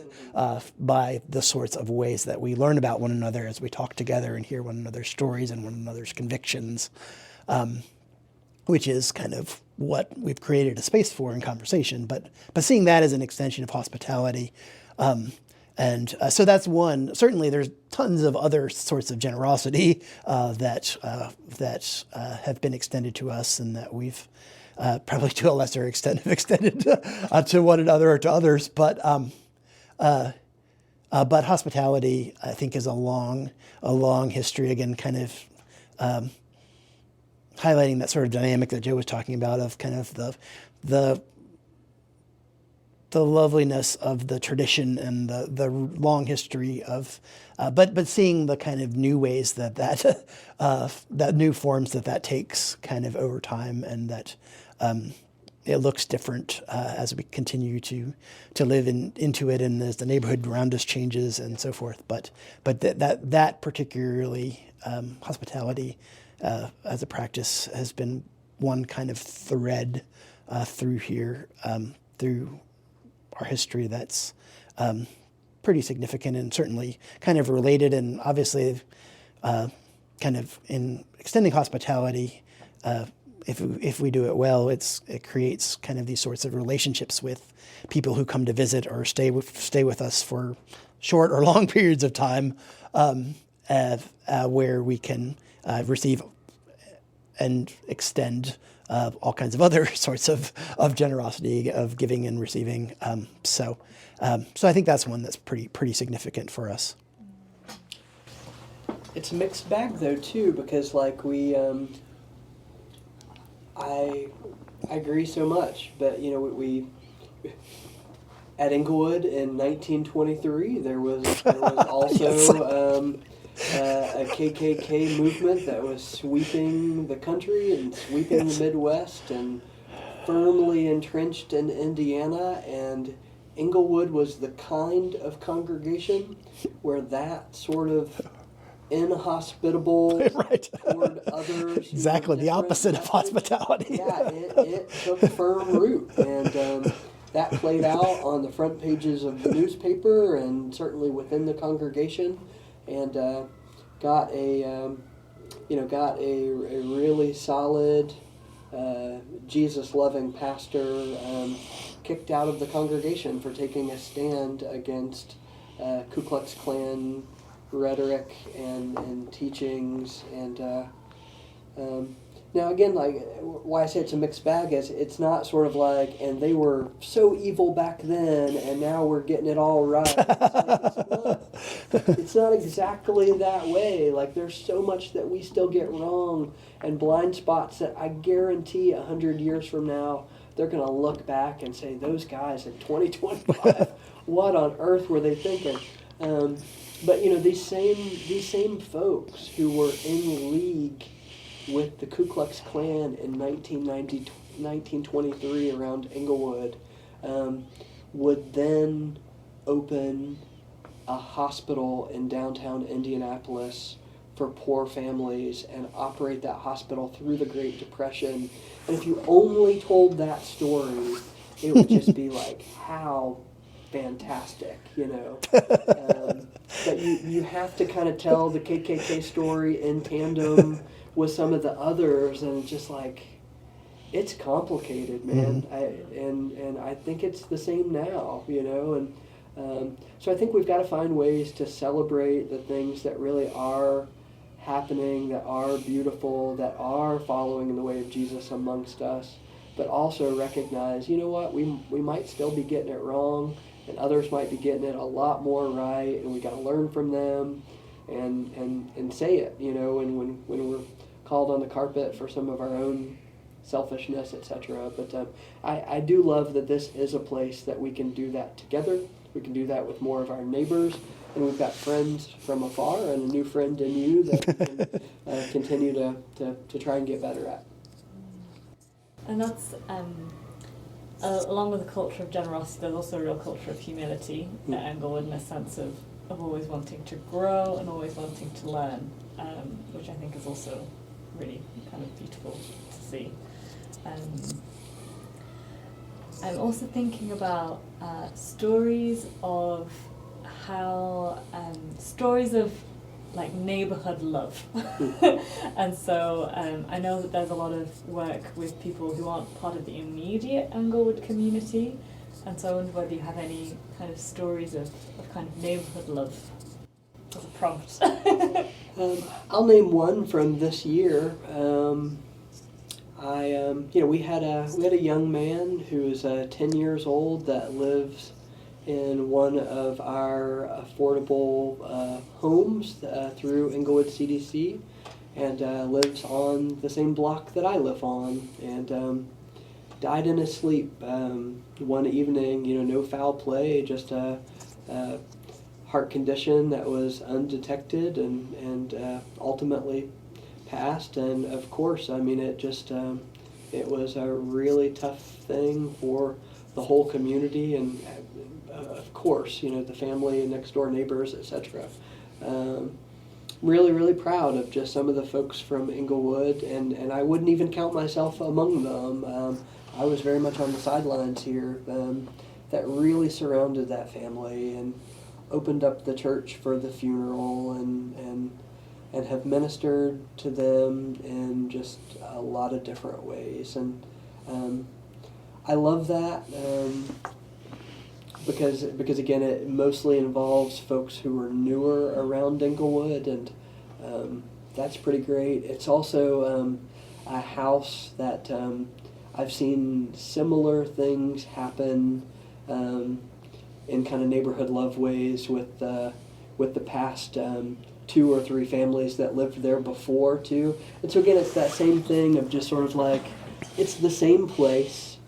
by the sorts of ways that we learn about one another as we talk together and hear one another's stories and one another's convictions, which is kind of what we've created a space for in conversation, but seeing that as an extension of hospitality. So that's one. Certainly, there's tons of other sorts of generosity that have been extended to us, and that we've probably to a lesser extent have extended to one another or to others. But But hospitality, I think, is a long history. Again, kind of highlighting that sort of dynamic that Joe was talking about of kind of the loveliness of the tradition and the long history of, but seeing the kind of new ways that new forms that takes kind of over time, and that it looks different as we continue to live into it, and as the neighborhood around us changes and so forth. But that particularly hospitality as a practice has been one kind of thread through here, through our history that's pretty significant, and certainly kind of related, and obviously kind of in extending hospitality, if we do it well, it creates kind of these sorts of relationships with people who come to visit or stay with us for short or long periods of time, where we can receive and extend all kinds of other sorts of generosity, of giving and receiving. So I think that's one that's pretty significant for us. It's a mixed bag though too, because like I agree so much, but we at Englewood in 1923 there was also a KKK movement that was sweeping the country and sweeping the Midwest and firmly entrenched in Indiana, and Englewood was the kind of congregation where that sort of inhospitable right. toward others. Exactly the opposite of hospitality. Yeah, it took firm root, and that played out on the front pages of the newspaper and certainly within the congregation, and got a really solid Jesus-loving pastor kicked out of the congregation for taking a stand against Ku Klux Klan rhetoric and teachings, and now again, like why I say it's a mixed bag is it's not sort of like, and they were so evil back then and now we're getting it all right. It's not exactly that way. Like there's so much that we still get wrong and blind spots that I guarantee 100 years from now they're going to look back and say, those guys in 2025, what on earth were they thinking? But these same folks who were in league with the Ku Klux Klan in 1923 around Englewood, would then open a hospital in downtown Indianapolis for poor families and operate that hospital through the Great Depression. And if you only told that story, it would just be like, how fantastic, But you have to kind of tell the KKK story in tandem with some of the others, and it's just like, it's complicated, man. Mm-hmm. And I think it's the same now, and so I think we've got to find ways to celebrate the things that really are happening, that are beautiful, that are following in the way of Jesus amongst us, but also recognize, we might still be getting it wrong, and others might be getting it a lot more right, and we got to learn from them and say it, and when we're called on the carpet for some of our own selfishness, etc. But I do love that this is a place that we can do that together. We can do that with more of our neighbors, and we've got friends from afar and a new friend in you that we can continue to try and get better at. And that's, along with the culture of generosity, there's also a real culture of humility at Englewood, in a sense of always wanting to grow and always wanting to learn, which I think is also really kind of beautiful to see. I'm also thinking about stories of how, stories of like neighbourhood love. And so I know that there's a lot of work with people who aren't part of the immediate Englewood community, and so I wonder whether you have any kind of stories of kind of neighbourhood love as a prompt. I'll name one from this year. We had a young man who is 10 years old that lives in one of our affordable homes through Englewood CDC, and lives on the same block that I live on, and died in his sleep one evening. No foul play, just a heart condition that was undetected, and ultimately passed. And of course, it was a really tough thing for the whole community, and of course, the family and next door neighbors, etc. Really, really proud of just some of the folks from Englewood, and I wouldn't even count myself among them. I was very much on the sidelines here, that really surrounded that family and opened up the church for the funeral, and have ministered to them in just a lot of different ways. And I love that because again, it mostly involves folks who are newer around Englewood, and that's pretty great. It's also a house that I've seen similar things happen in kind of neighborhood love ways with the past 2 or 3 families that lived there before too. And so again, it's that same thing of just sort of like, it's the same place,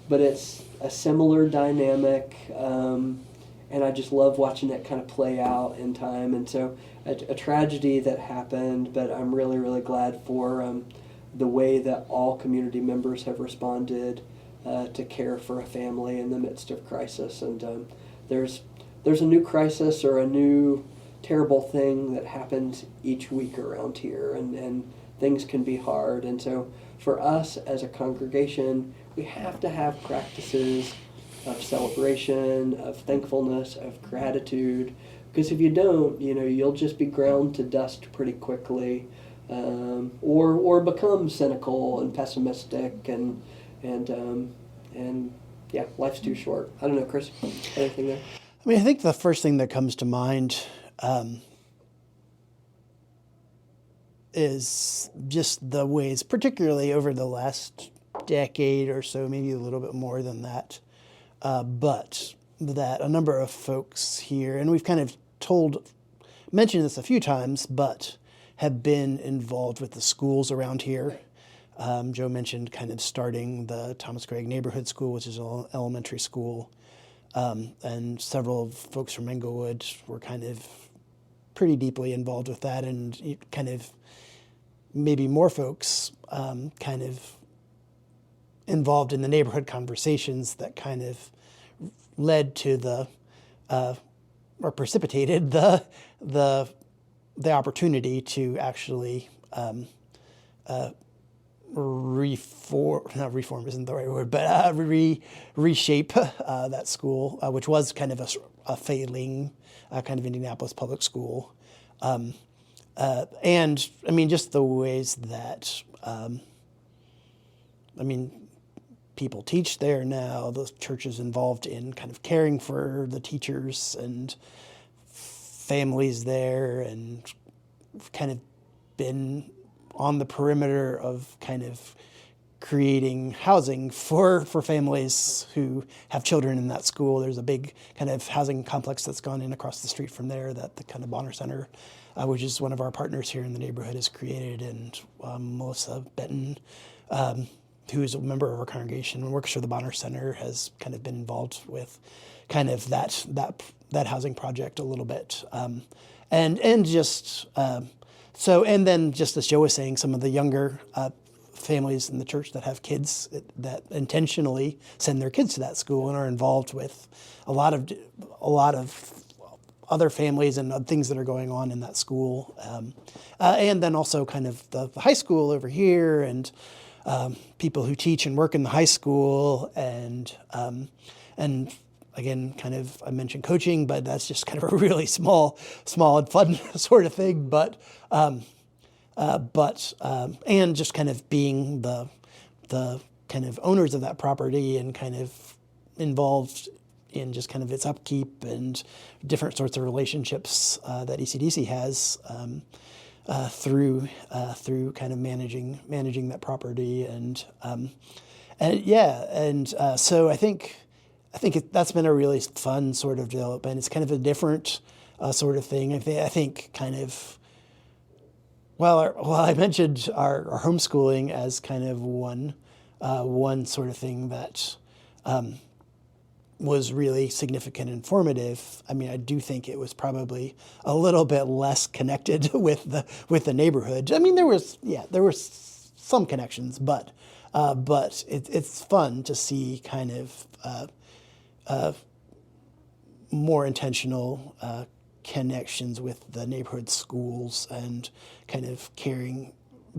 but it's a similar dynamic, and I just love watching it kind of play out in time. And so a tragedy that happened, but I'm really, really glad for the way that all community members have responded to care for a family in the midst of crisis. And there's a new crisis or a new terrible thing that happens each week around here, and things can be hard. And so for us as a congregation, we have to have practices of celebration, of thankfulness, of gratitude, because if you don't, you'll just be ground to dust pretty quickly, or become cynical and pessimistic, and yeah, life's too short. I don't know, Chris, anything there? I think the first thing that comes to mind is just the ways, particularly over the last decade or so, maybe a little bit more than that, but that a number of folks here, and we've kind of mentioned this a few times, but have been involved with the schools around here. Joe mentioned kind of starting the Thomas Gregg Neighborhood School, which is an elementary school, and several of folks from Englewood were kind of pretty deeply involved with that, and kind of maybe more folks kind of involved in the neighborhood conversations that kind of led to or precipitated the opportunity to actually not reform isn't the right word, but reshape that school, which was kind of a failing kind of Indianapolis public school. And just the ways that, people teach there now, the church is involved in kind of caring for the teachers and families there, and kind of been on the perimeter of kind of creating housing for families who have children in that school. There's a big kind of housing complex that's gone in across the street from there that the kind of Bonner Center, which is one of our partners here in the neighborhood, has created. And Melissa Benton, who is a member of our congregation and works for the Bonner Center, has kind of been involved with kind of that housing project a little bit. And just as Joe was saying, some of the younger families in the church that have kids that intentionally send their kids to that school and are involved with a lot of other families and things that are going on in that school, and then also kind of the high school over here, and people who teach and work in the high school, and again, kind of, I mentioned coaching, but that's just kind of a really small and fun sort of thing. But and just kind of being the kind of owners of that property and kind of involved in just kind of its upkeep and different sorts of relationships that ECDC has through kind of managing that property, so I think I think that's been a really fun sort of development. It's kind of a different sort of thing. I think kind of, I mentioned our homeschooling as kind of one sort of thing that was really significant and formative. I mean, I do think it was probably a little bit less connected with the neighborhood. I mean, there were some connections, but it's fun to see kind of more intentional connections with the neighborhood schools and kind of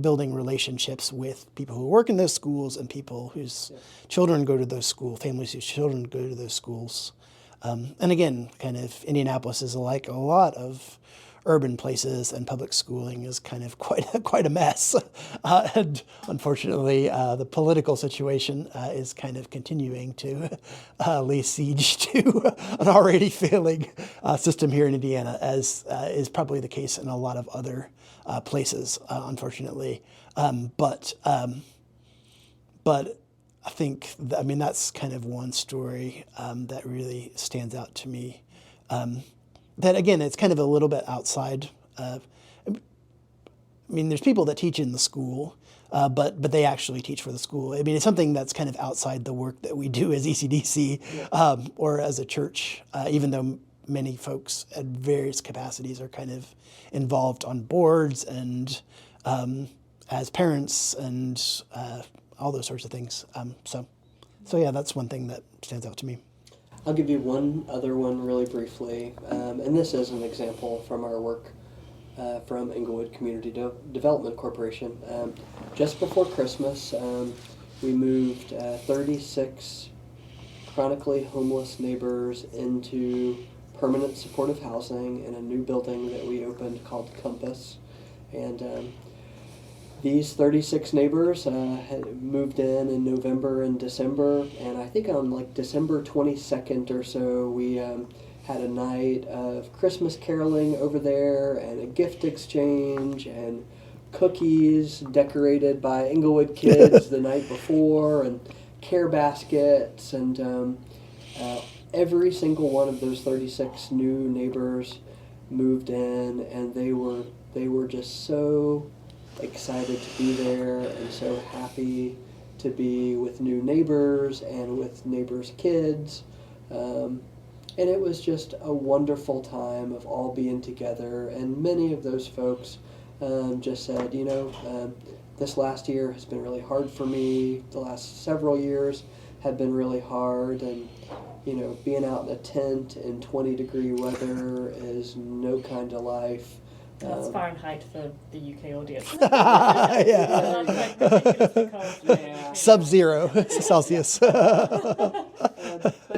building relationships with people who work in those schools and people whose children go to those schools, families whose children go to those schools. And again, kind of Indianapolis is like a lot of urban places, and public schooling is kind of quite a mess. And unfortunately, the political situation is kind of continuing to lay siege to an already failing system here in Indiana, as is probably the case in a lot of other places, unfortunately. But I think, that's kind of one story that really stands out to me. That, again, it's kind of a little bit outside. There's people that teach in the school, but they actually teach for the school. I mean, it's something that's kind of outside the work that we do as ECDC or as a church, even though many folks at various capacities are kind of involved on boards and as parents and all those sorts of things. So yeah, that's one thing that stands out to me. I'll give you one other one really briefly, and this is an example from our work from Englewood Community Development Corporation. Just before Christmas, we moved 36 chronically homeless neighbors into permanent supportive housing in a new building that we opened called Compass. And these 36 neighbors had moved in November and December, and I think on like December 22nd or so, we had a night of Christmas caroling over there and a gift exchange and cookies decorated by Englewood kids the night before and care baskets, and every single one of those 36 new neighbors moved in, and they were just so excited to be there and so happy to be with new neighbors and with neighbors' kids. And it was just a wonderful time of all being together. And many of those folks just said, this last year has been really hard for me. The last several years have been really hard. And, being out in a tent in 20-degree weather is no kind of life. That's Fahrenheit for the UK audience. Yeah. Sub-zero Celsius. But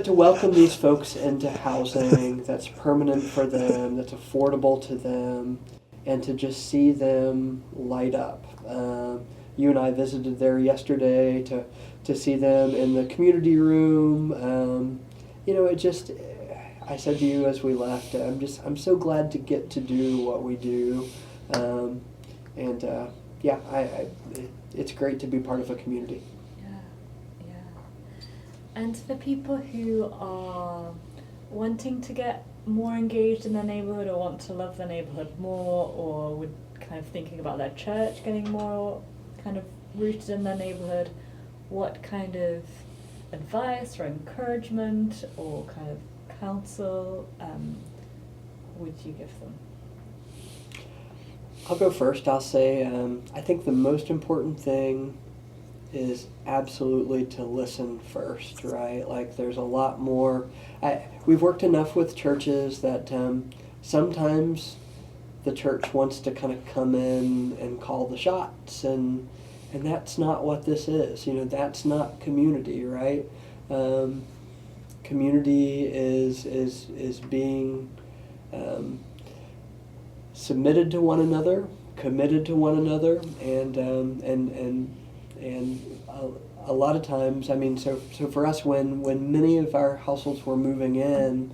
to welcome these folks into housing that's permanent for them, that's affordable to them, and to just see them light up. You and I visited there yesterday to see them in the community room. I said to you as we left, I'm so glad to get to do what we do, it's great to be part of a community. Yeah. And for people who are wanting to get more engaged in their neighbourhood or want to love their neighbourhood more, or would kind of thinking about their church getting more kind of rooted in their neighbourhood, what kind of advice or encouragement or kind of counsel would you give them? I'll go first. I'll say I think the most important thing is absolutely to listen first, right? Like there's a lot more. We've worked enough with churches that sometimes the church wants to kind of come in and call the shots, and that's not what this is. That's not community, right? Community is being submitted to one another, committed to one another, and a lot of times, so for us, when many of our households were moving in,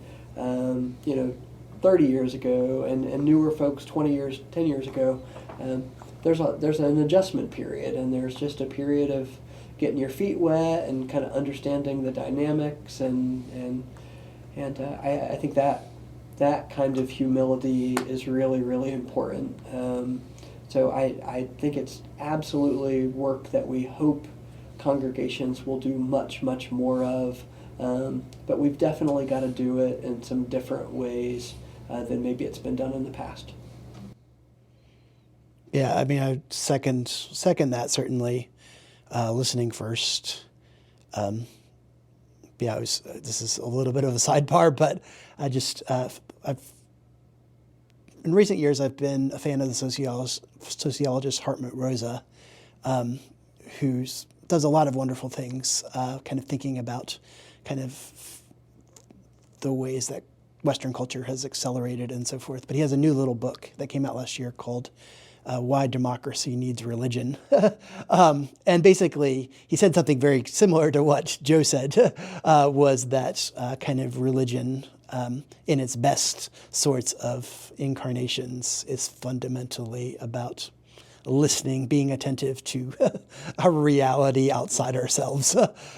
30 years ago, and newer folks 10 years ago, there's an adjustment period, and there's just a period of getting your feet wet and kind of understanding the dynamics, and I think that kind of humility is really, really important. So I think it's absolutely work that we hope congregations will do much, much more of. But we've definitely got to do it in some different ways than maybe it's been done in the past. Yeah, I mean, I second that, certainly. Listening first. This is a little bit of a sidebar, but I just, in recent years, I've been a fan of the sociologist Hartmut Rosa, who does a lot of wonderful things, kind of thinking about kind of the ways that Western culture has accelerated and so forth. But he has a new little book that came out last year called Why Democracy Needs Religion. And basically, he said something very similar to what Joe said, was that kind of religion in its best sorts of incarnations is fundamentally about listening, being attentive to a reality outside ourselves,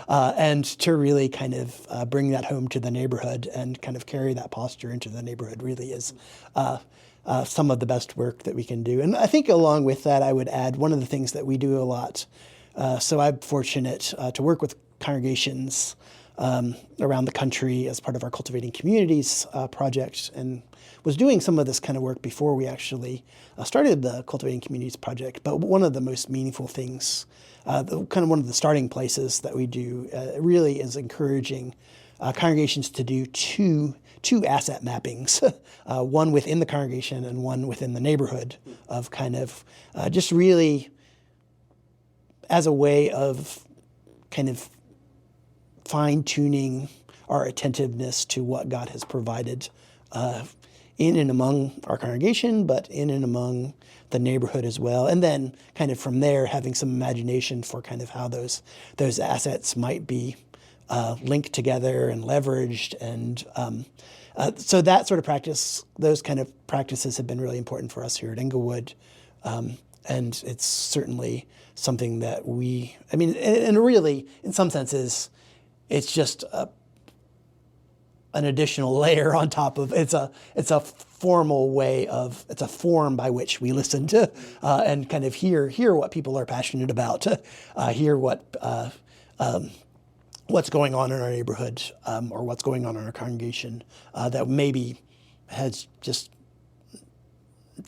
and to really kind of bring that home to the neighborhood and kind of carry that posture into the neighborhood really is some of the best work that we can do. And I think along with that, I would add one of the things that we do a lot. So I'm fortunate to work with congregations around the country as part of our Cultivating Communities project, and was doing some of this kind of work before we actually started the Cultivating Communities project. But one of the most meaningful things, kind of one of the starting places that we do really is encouraging congregations to do two asset mappings, one within the congregation and one within the neighborhood, of kind of just really as a way of kind of fine-tuning our attentiveness to what God has provided in and among our congregation, but in and among the neighborhood as well. And then kind of from there, having some imagination for kind of how those assets might be linked together and leveraged. And so that sort of practice, those kind of practices have been really important for us here at Englewood. And it's certainly something that and really, in some senses, it's just an additional layer on top of it's a formal way of, it's a form by which we listen to and kind of hear what people are passionate about, hear what's going on in our neighborhood or what's going on in our congregation that maybe has just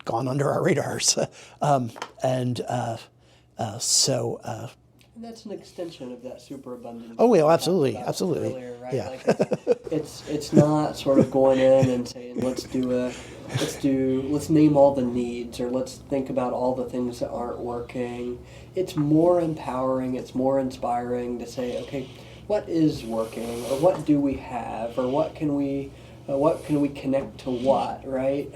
gone under our radars, And that's an extension of that superabundance. Oh, yeah, absolutely. Earlier, right? Yeah. Like it's not sort of going in and saying let's name all the needs, or let's think about all the things that aren't working. It's more empowering, it's more inspiring to say, okay, what is working, or what do we have, or what can we connect to what, right?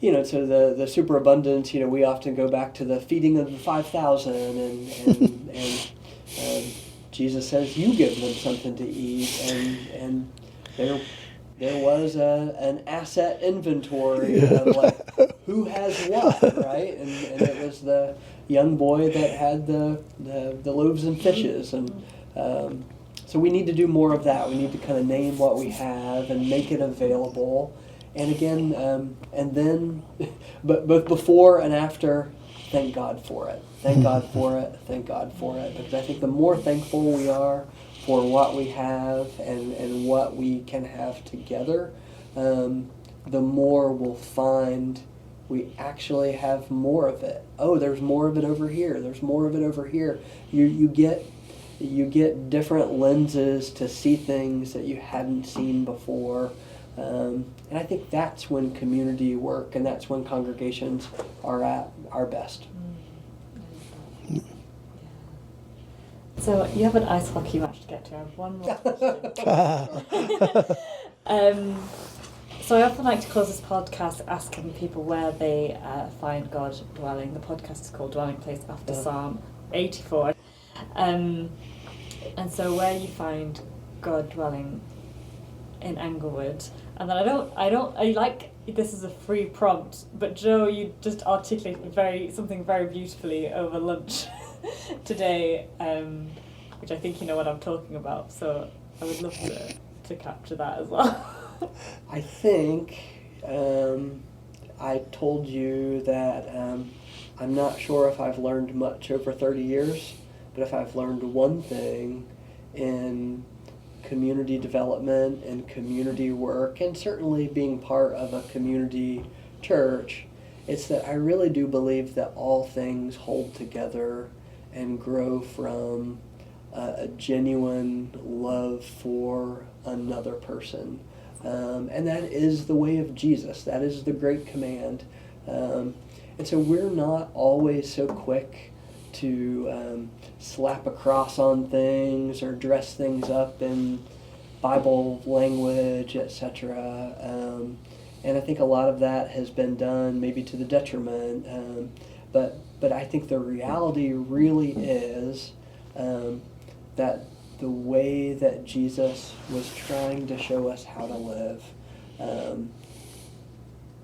So the superabundance, we often go back to the feeding of the 5,000, and Jesus says, you give them something to eat, and there was an asset inventory of like who has what, right? And it was the young boy that had the loaves and fishes, and so we need to do more of that. We need to kind of name what we have and make it available. And again, and then, but both before and after, thank God for it. Thank God for it. Thank God for it. Because I think the more thankful we are for what we have and what we can have together, the more we'll find we actually have more of it. Oh, there's more of it over here. There's more of it over here. You get different lenses to see things that you hadn't seen before. And I think that's when community work and that's when congregations are at our best. So you have an ice hockey match to get to. I have one more question. So I often like to close this podcast asking people where they find God dwelling. The podcast is called Dwelling Place after Psalm 84. And so where you find God dwelling in Englewood, and then I like this is a free prompt, but Joe, you just articulated something very beautifully over lunch. today, which I think you know what I'm talking about. So I would love to capture that as well. I think I told you that I'm not sure if I've learned much over 30 years, but if I've learned one thing in community development and community work, and certainly being part of a community church, it's that I really do believe that all things hold together and grow from a genuine love for another person. And that is the way of Jesus. That is the great command. And so we're not always so quick to slap a cross on things or dress things up in Bible language, etc. And I think a lot of that has been done maybe to the detriment. But I think the reality really is that the way that Jesus was trying to show us how to live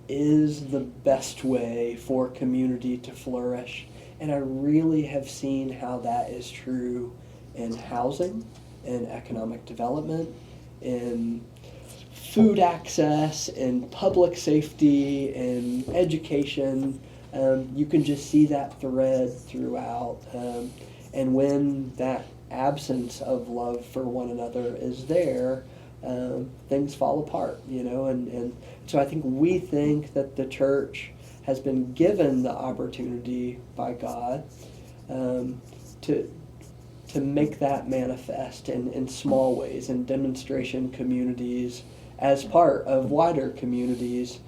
is the best way for community to flourish. And I really have seen how that is true in housing, in economic development, in food access, in public safety, in education. You can just see that thread throughout. And when that absence of love for one another is there, things fall apart, and so I think we think that the church has been given the opportunity by God to make that manifest in small ways, in demonstration communities as part of wider communities.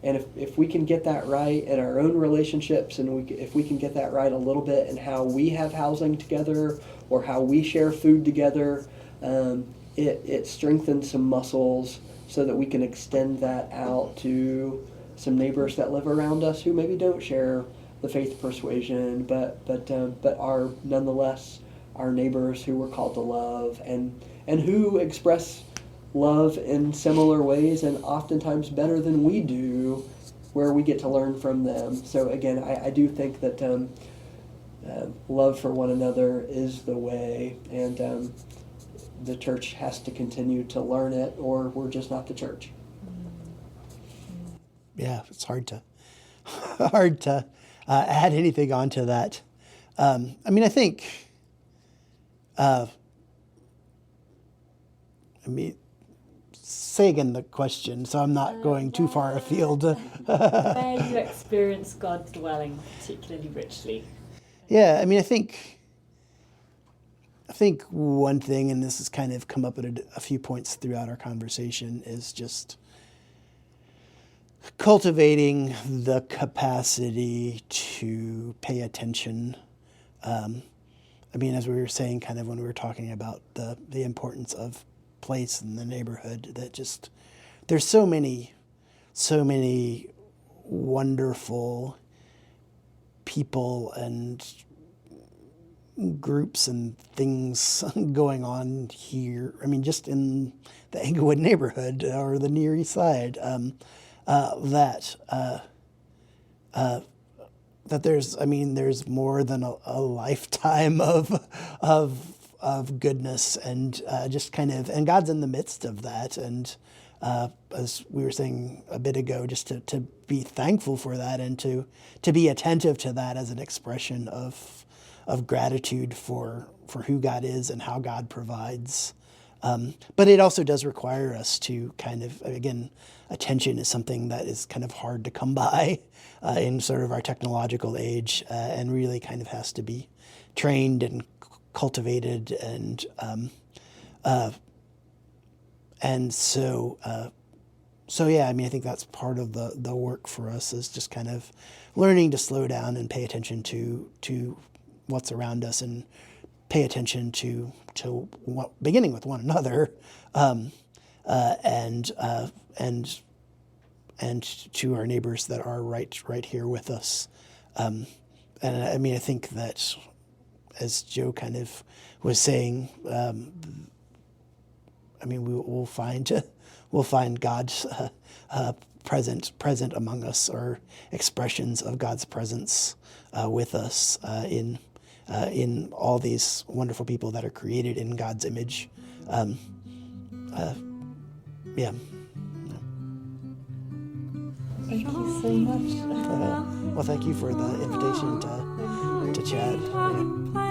And if we can get that right in our own relationships, and if we can get that right a little bit in how we have housing together or how we share food together, it strengthens some muscles so that we can extend that out to some neighbors that live around us who maybe don't share the faith persuasion, but are nonetheless our neighbors who we're called to love, and who express love in similar ways and oftentimes better than we do, where we get to learn from them. So again, I do think that love for one another is the way, and the church has to continue to learn it, or we're just not the church. Yeah, it's hard to add anything onto that. I think say again the question, so I'm not going too far afield. Where you experience God dwelling particularly richly. Yeah, I think one thing, and this has kind of come up at a few points throughout our conversation, is just cultivating the capacity to pay attention. As we were saying, kind of when we were talking about the importance of place in the neighborhood, that just there's so many wonderful people and groups and things going on here. Just in the Englewood neighborhood or the Near Eastside, that there's more than a lifetime of goodness, and just kind of, and God's in the midst of that, and as we were saying a bit ago, just to be thankful for that, and to be attentive to that as an expression of gratitude for who God is and how God provides. But it also does require us to kind of, again, attention is something that is kind of hard to come by in sort of our technological age, and really kind of has to be trained and cultivated, and so yeah, I think that's part of the work for us, is just kind of learning to slow down and pay attention to what's around us, and pay attention to beginning with one another, and to our neighbors that are right here with us. And I think that, as Joe kind of was saying, we'll find God's present among us, or expressions of God's presence with us in in all these wonderful people that are created in God's image. Yeah. Thank you so much. Well, thank you for the invitation to chat. Yeah.